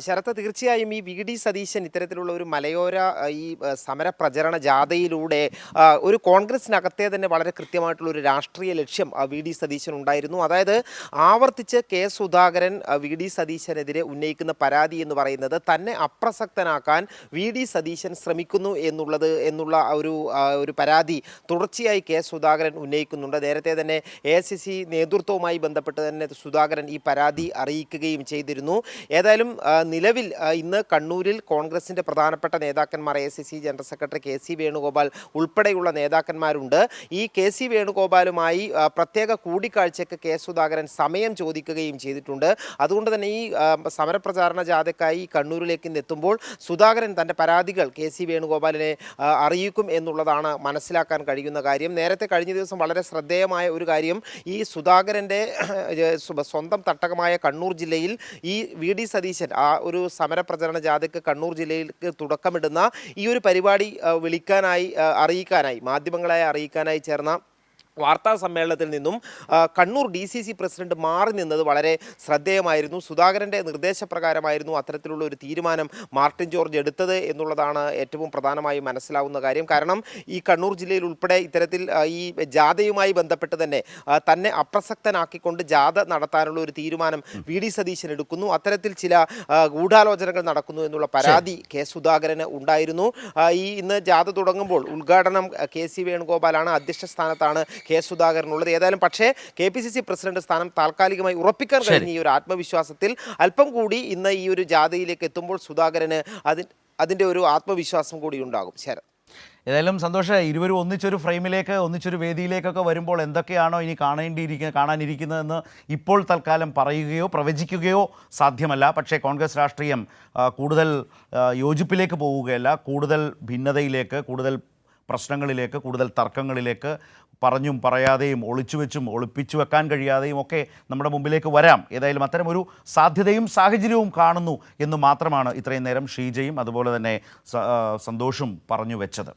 ശരത്ത്, തീർച്ചയായും ഈ V D Satheesan ഇത്തരത്തിലുള്ള ഒരു മലയോര സമര പ്രചരണ ജാഥയിലൂടെ ഒരു കോൺഗ്രസിനകത്തെ തന്നെ വളരെ കൃത്യമായിട്ടുള്ള ഒരു രാഷ്ട്രീയ ലക്ഷ്യം വി ഡി സതീശൻ ഉണ്ടായിരുന്നു. അതായത് ആവർത്തിച്ച് കെ സുധാകരൻ വി ഡി സതീശനെതിരെ ഉന്നയിക്കുന്ന പരാതി എന്ന് പറയുന്നത് തന്നെ അപ്രസക്തനാക്കാൻ വി ഡി സതീശൻ ശ്രമിക്കുന്നു എന്നുള്ള ഒരു പരാതി തുടർച്ചയായി കെ സുധാകരൻ ഉന്നയിക്കുന്നുണ്ട്. നേരത്തെ തന്നെ AICC നേതൃത്വവുമായി ബന്ധപ്പെട്ട് തന്നെ സുധാകരൻ ഈ പരാതി അറിയിക്കുകയും ചെയ്തിരുന്നു. ഏതായാലും നിലവിൽ ഇന്ന് കണ്ണൂരിൽ കോൺഗ്രസിൻ്റെ പ്രധാനപ്പെട്ട നേതാക്കന്മാർ, AICC general secretary KC Venugopal ഉൾപ്പെടെയുള്ള നേതാക്കന്മാരുണ്ട്. ഈ KC വേണുഗോപാലുമായി പ്രത്യേക കൂടിക്കാഴ്ചയ്ക്ക് കെ സുധാകരൻ സമയം ചോദിക്കുകയും ചെയ്തിട്ടുണ്ട്. അതുകൊണ്ട് തന്നെ ഈ സമരപ്രചാരണ ജാഥയ്ക്കായി കണ്ണൂരിലേക്ക് എത്തുമ്പോൾ സുധാകരൻ തൻ്റെ പരാതികൾ KC വേണുഗോപാലിനെ അറിയിക്കും എന്നുള്ളതാണ് മനസ്സിലാക്കാൻ കഴിയുന്ന കാര്യം. നേരത്തെ കഴിഞ്ഞ ദിവസം വളരെ ശ്രദ്ധേയമായ ഒരു കാര്യം, ഈ സുധാകരൻ്റെ സ്വന്തം തട്ടകമായ കണ്ണൂർ ജില്ലയിൽ ഈ വി ഡി സതീശൻ ഒരു സമരപ്രചരണ ജാഥയ്ക്ക് കണ്ണൂർ ജില്ലയിലേക്ക് തുടക്കമിടുന്ന ഈ ഒരു പരിപാടി അറിയിക്കാനായി മാധ്യമങ്ങളെ അറിയിക്കാനായി ചേർന്ന വാർത്താ സമ്മേളനത്തിൽ നിന്നും കണ്ണൂർ DCC പ്രസിഡന്റ് മാറി നിന്നത് വളരെ ശ്രദ്ധേയമായിരുന്നു. സുധാകരൻ്റെ നിർദ്ദേശപ്രകാരമായിരുന്നു അത്തരത്തിലുള്ള ഒരു തീരുമാനം മാർട്ടിൻ ജോർജ് എടുത്തത് എന്നുള്ളതാണ് ഏറ്റവും പ്രധാനമായും മനസ്സിലാവുന്ന കാര്യം. കാരണം ഈ കണ്ണൂർ ജില്ലയിൽ ഉൾപ്പെടെ ഇത്തരത്തിൽ ഈ ജാഥയുമായി ബന്ധപ്പെട്ട് തന്നെ അപ്രസക്തനാക്കിക്കൊണ്ട് ജാഥ നടത്താനുള്ള ഒരു തീരുമാനം വി ഡി സതീശൻ എടുക്കുന്നു. അത്തരത്തിൽ ചില ഗൂഢാലോചനകൾ നടക്കുന്നു എന്നുള്ള പരാതി കെ സുധാകരന് ഉണ്ടായിരുന്നു. ഇന്ന് ജാഥ തുടങ്ങുമ്പോൾ ഉദ്ഘാടനം KC വേണുഗോപാലാണ്, അധ്യക്ഷ സ്ഥാനത്താണ് കെ സുധാകരനുള്ളത്. ഏതായാലും പക്ഷേ KPCC പ്രസിഡന്റ് സ്ഥാനം താൽക്കാലികമായി ഉറപ്പിക്കാൻ കഴിഞ്ഞ ഈ ഒരു ആത്മവിശ്വാസത്തിൽ അല്പം കൂടി ഇന്ന് ഈ ഒരു ജാഥയിലേക്ക് എത്തുമ്പോൾ സുധാകരന് അതിൻ്റെ ഒരു ആത്മവിശ്വാസം കൂടി ഉണ്ടാകും. ശരത്, ഏതായാലും സന്തോഷം, ഇരുവരും ഒന്നിച്ചൊരു ഫ്രെയിമിലേക്ക്, ഒന്നിച്ചൊരു വേദിയിലേക്കൊക്കെ വരുമ്പോൾ എന്തൊക്കെയാണോ ഇനി കാണാനിരിക്കുന്നതെന്ന് ഇപ്പോൾ തൽക്കാലം പറയുകയോ പ്രവചിക്കുകയോ സാധ്യമല്ല. പക്ഷേ കോൺഗ്രസ് രാഷ്ട്രീയം കൂടുതൽ യോജിപ്പിലേക്ക് പോവുകയല്ല, കൂടുതൽ ഭിന്നതയിലേക്ക്, കൂടുതൽ പ്രശ്നങ്ങളിലേക്ക്, കൂടുതൽ തർക്കങ്ങളിലേക്ക്, പറഞ്ഞും പറയാതെയും ഒളിച്ചുവെച്ചും ഒളിപ്പിച്ചു വെക്കാൻ കഴിയാതെയും ഒക്കെ നമ്മുടെ മുമ്പിലേക്ക് വരാം. ഏതായാലും അത്തരമൊരു സാധ്യതയും സാഹചര്യവും കാണുന്നു എന്ന് മാത്രമാണ് ഇത്രയും നേരം ഷീജയും അതുപോലെ തന്നെ സന്തോഷും പറഞ്ഞു വെച്ചത്.